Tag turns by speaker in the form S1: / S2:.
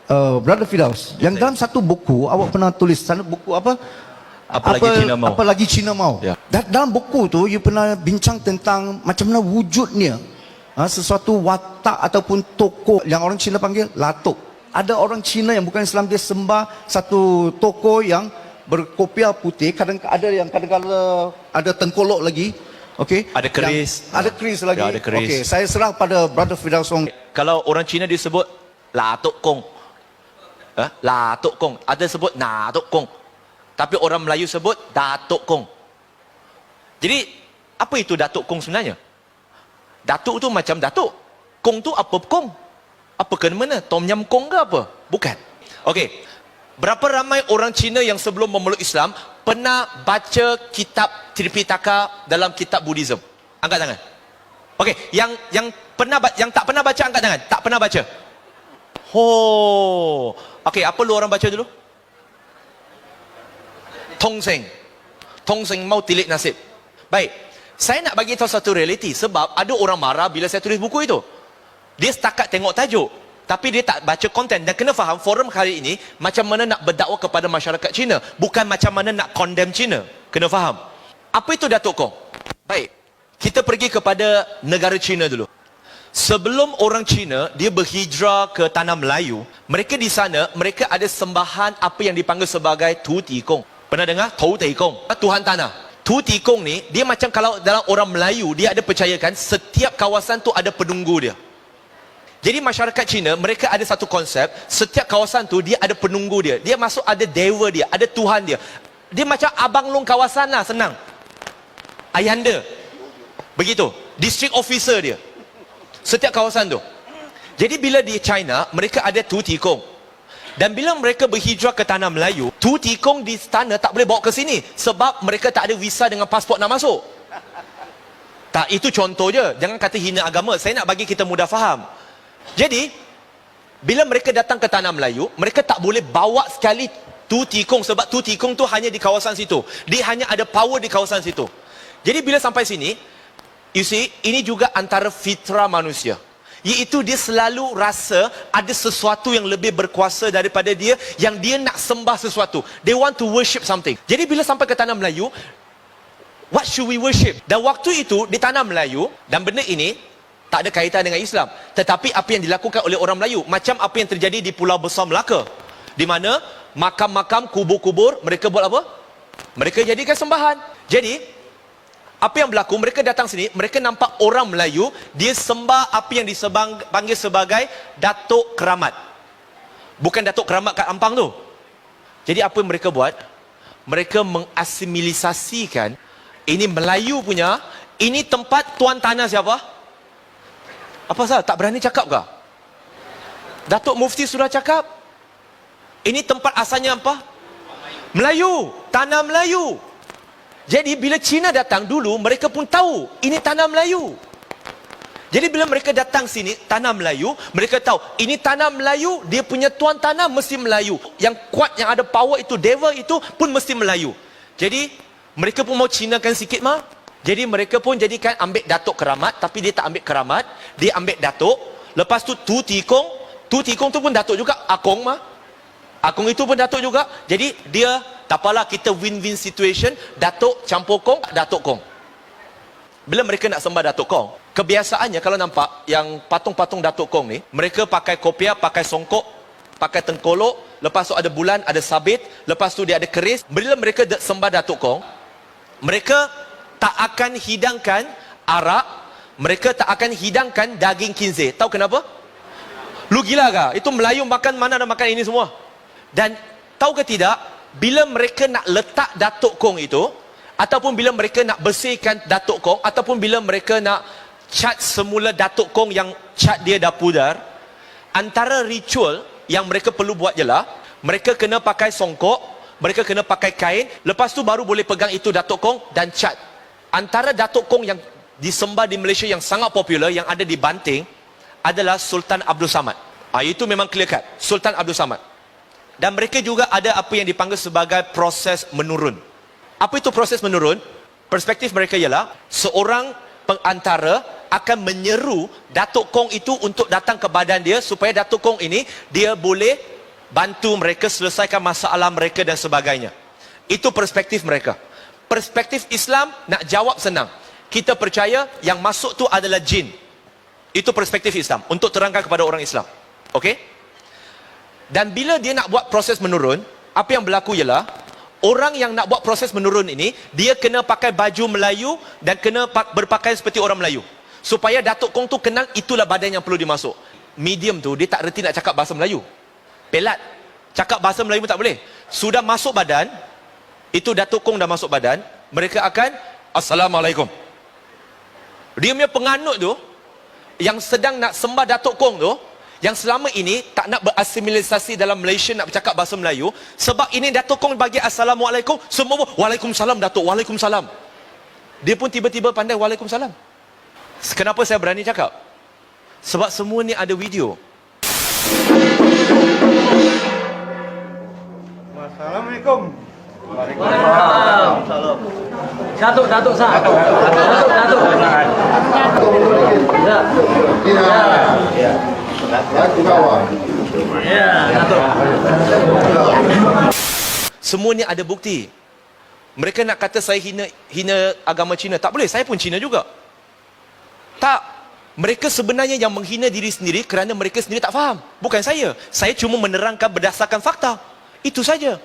S1: Brother Firdaus, yang dalam satu buku awak pernah tulis, sana buku apa?
S2: Apalagi Cina Mau.
S1: Apalagi Cina Mau.
S2: Ya.
S1: Dalam buku tu, you pernah bincang tentang macam mana wujudnya sesuatu watak ataupun tokoh yang orang Cina panggil latuk. Ada orang Cina yang bukan Islam, dia sembah satu tokoh yang berkopiah putih, kadang-kadang ada tengkolok lagi. Okey.
S2: Ada keris.
S1: Ada keris lagi.
S2: Ya, ada keris.
S1: Okey, saya serah pada Brother Firdaus.
S2: Kalau orang Cina disebut Latuk Kong. Latuk Kong. Ada sebut Natuk Kong. Tapi orang Melayu sebut Datuk Kong. Jadi, apa itu Datuk Kong sebenarnya? Datuk tu macam Datuk. Kong tu apa Kong? Apa ke mana? Tom Yam Kong ke apa? Bukan. Okey. Berapa ramai orang Cina yang sebelum memeluk Islam pernah baca kitab Tripitaka dalam kitab Buddhism? Angkat tangan. Okey, yang tak pernah baca angkat tangan. Tak pernah baca. Oh. Okey, apa lu orang baca dulu? Tongseng mau tilik nasib. Baik. Saya nak bagi tahu satu realiti sebab ada orang marah bila saya tulis buku itu. Dia setakat tengok tajuk, tapi dia tak baca konten. Dan kena faham forum kali ini macam mana nak berdakwah kepada masyarakat Cina, bukan macam mana nak condemn Cina. Kena faham. Apa itu Datuk Kong? Baik. Kita pergi kepada negara Cina dulu. Sebelum orang Cina dia berhijrah ke tanah Melayu, mereka di sana mereka ada sembahan apa yang dipanggil sebagai Tu Ti Kong. Pernah dengar? Tou Ti Kong. Tuhan tanah. Tu Ti Kong ni dia macam kalau dalam orang Melayu dia ada percayakan setiap kawasan tu ada penunggu dia. Jadi masyarakat Cina mereka ada satu konsep, setiap kawasan tu dia ada penunggu dia. Dia masuk ada dewa dia, ada Tuhan dia. Dia macam abang long kawasan lah, senang. Ayanda. Begitu. District officer dia. Setiap kawasan tu. Jadi bila di China, mereka ada Tu Ti Kong. Dan bila mereka berhijrah ke tanah Melayu, Tu Ti Kong di sana tak boleh bawa ke sini. Sebab mereka tak ada visa dengan pasport nak masuk. Tak, itu contoh je. Jangan kata hina agama. Saya nak bagi kita mudah faham. Jadi, bila mereka datang ke tanah Melayu, mereka tak boleh bawa sekali Tu Ti Kong. Sebab Tu Ti Kong tu hanya di kawasan situ. Dia hanya ada power di kawasan situ. Jadi bila sampai sini, you see, ini juga antara fitrah manusia. Iaitu dia selalu rasa ada sesuatu yang lebih berkuasa daripada dia, yang dia nak sembah sesuatu. They want to worship something. Jadi bila sampai ke tanah Melayu, what should we worship? Dan waktu itu di tanah Melayu, dan benda ini tak ada kaitan dengan Islam, tetapi apa yang dilakukan oleh orang Melayu, macam apa yang terjadi di Pulau Besar Melaka, di mana makam-makam, kubur-kubur, mereka buat apa? Mereka jadikan sembahan. Jadi apa yang berlaku, mereka datang sini, mereka nampak orang Melayu, dia sembah apa yang dipanggil sebagai Datuk Keramat. Bukan Datuk Keramat kat Ampang tu. Jadi apa yang mereka buat? Mereka mengasimilisasikan, ini Melayu punya, ini tempat tuan tanah siapa? Apa salah? Tak berani cakap ke? Datuk Mufti sudah cakap. Ini tempat asalnya apa? Melayu. Tanah Melayu. Jadi bila Cina datang dulu, mereka pun tahu ini tanah Melayu. Jadi bila mereka datang sini, tanah Melayu, mereka tahu ini tanah Melayu, dia punya tuan tanah mesti Melayu. Yang kuat, yang ada power itu, deva itu pun mesti Melayu. Jadi mereka pun mau Cinakan sikit mah. Jadi mereka pun jadikan ambil Datuk Keramat, tapi dia tak ambil Keramat, dia ambil Datuk. Lepas tu Tu Ti Kong, Tu Ti Kong tu pun Datuk juga, Akong mah. Akong itu pun Datuk juga. Jadi dia tak apalah, kita win-win situation. Datuk campur Kong, Datuk Kong. Bila mereka nak sembah Datuk Kong, kebiasaannya kalau nampak yang patung-patung Datuk Kong ni, mereka pakai kopiah, pakai songkok, pakai tengkolok, lepas tu ada bulan, ada sabit, lepas tu dia ada keris. Bila mereka sembah Datuk Kong, mereka tak akan hidangkan arak, mereka tak akan hidangkan daging kinzeh. Tahu kenapa? Lu gila kah? Itu Melayu makan, mana ada makan ini semua? Dan tahu ke tidak, bila mereka nak letak Datuk Kong itu, ataupun bila mereka nak bersihkan Datuk Kong, ataupun bila mereka nak cat semula Datuk Kong yang cat dia dah pudar, antara ritual yang mereka perlu buat je lah, mereka kena pakai songkok, mereka kena pakai kain, lepas tu baru boleh pegang itu Datuk Kong dan cat. Antara Datuk Kong yang disembah di Malaysia yang sangat popular, yang ada di Banting, adalah Sultan Abdul Samad. Itu memang clear cut, Sultan Abdul Samad. Dan mereka juga ada apa yang dipanggil sebagai proses menurun. Apa itu proses menurun? Perspektif mereka ialah seorang pengantara akan menyeru Datuk Kong itu untuk datang ke badan dia, supaya Datuk Kong ini dia boleh bantu mereka selesaikan masalah mereka dan sebagainya. Itu perspektif mereka. Perspektif Islam nak jawab senang. Kita percaya yang masuk tu adalah jin. Itu perspektif Islam untuk terangkan kepada orang Islam. Okey? Dan bila dia nak buat proses menurun, apa yang berlaku ialah orang yang nak buat proses menurun ini, dia kena pakai baju Melayu dan kena berpakaian seperti orang Melayu. Supaya Datuk Kong tu kenal itulah badan yang perlu dimasuk. Medium tu dia tak reti nak cakap bahasa Melayu. Pelat. Cakap bahasa Melayu pun tak boleh. Sudah masuk badan, itu Datuk Kong dah masuk badan, mereka akan Assalamualaikum. Dia punya penganut tu, yang sedang nak sembah Datuk Kong tu, yang selama ini tak nak berasimilisasi dalam Malaysia nak bercakap bahasa Melayu, sebab ini Datuk Kong bagi Assalamualaikum, semua pun Waalaikumsalam Datuk, Waalaikumsalam. Dia pun tiba-tiba pandai Waalaikumsalam. Kenapa saya berani cakap? Sebab semua ni ada video.
S1: Assalamualaikum.
S3: Waalaikumsalam. Datuk sah. Datuk. Ya. Ya, Datuk.
S2: Semua ni ada bukti. Mereka nak kata saya hina agama Cina. Tak boleh, saya pun Cina juga. Tak. Mereka sebenarnya yang menghina diri sendiri kerana mereka sendiri tak faham. Bukan saya. Saya cuma menerangkan berdasarkan fakta. Itu saja.